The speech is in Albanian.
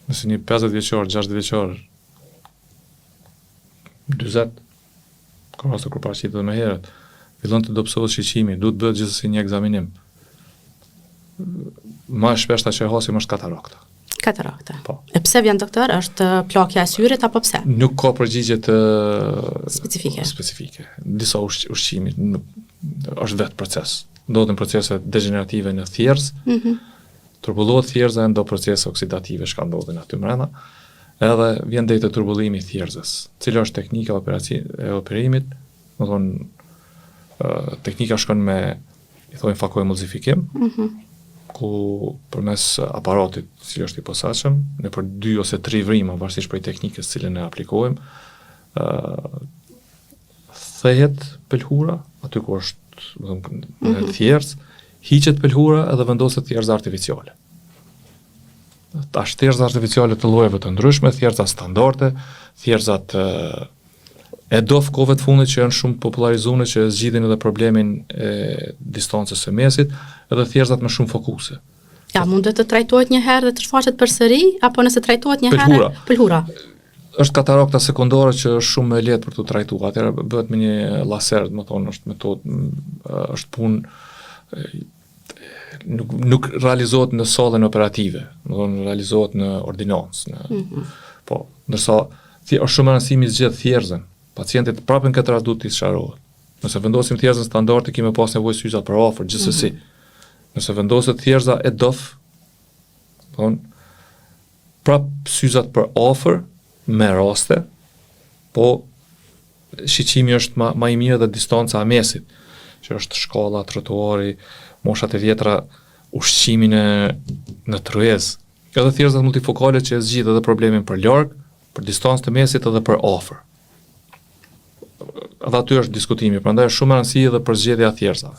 Nëse një 50 vjeçor, 60 vjeçor, 40, ka raste kur paraqitet edhe më herët, fillon të dobësohet shiqimi, duhet bëhet gjithsesi një ekzaminim. Më e shpeshta që e hasim është katarakta. Katarakta. Po. E pse vjen doktor? Është plakja e syrit apo pse? Nuk ka përgjigje të Specifike. Disa ushqimi është vetë proces. Ndodhin procese degenerative në thjerz, turbullohet thjerza ndo procese oksidative që ndodhin aty mbrenda, edhe vjen deri te turbullimi i thjerzës. Cila është teknika e operimit? Do thonë teknika shkon me i thojnë fakoemulsifikim, ku përmes aparatit, i cili është i posaçëm, në për 2 ose 3 vrima, varësisht prej teknikës cilën e aplikojmë, thehet pëlhura, aty ku është në thjerz, hiqet pëlhura edhe vendoset thjerza artificiale. Tash thjerza artificiale të llojeve të ndryshme, thjerza standarde, thjerzat EDOF kohëve të fundit që janë shumë popularizuar që zgjidhin edhe problemin e distancës së mesit, edhe thjerzat me shumë fokuse. Ja, mundet të trajtohet një herë dhe të shfaqet përsëri, apo nëse trajtohet një herë? Pëlhura. Është katarakta sekondare që është shumë më lehtë për të trajtuar. Atëherë bëhet me një laser, do të thonë, është metodë, është punë nuk realizohet në sallën operative, do të thonë realizohet në ordinancë, po, ndërsa është shumë e rëndësishme zgjedh thjerzën. Pacientit prapë në këtë rast duhet të sqarohet. Nëse vendosim thjerzën standarde, kemi pas nevojë syza për afër gjithsesi. Nëse vendoset thjerza EDOF, don prapë syzat për afër me raste, po shiqimi është më i mirë dhe distanca e mesit, që është shkalla, trotuari, moshat e vjetra, ushqimin në tryez. Edhe thjerzat multifokale që zgjidh edhe problemin për larg, për distancë të mesit edhe për afër. Edhe aty është diskutimi, prandaj është shumë e rëndësishme edhe për zgjedhja e thjerzave.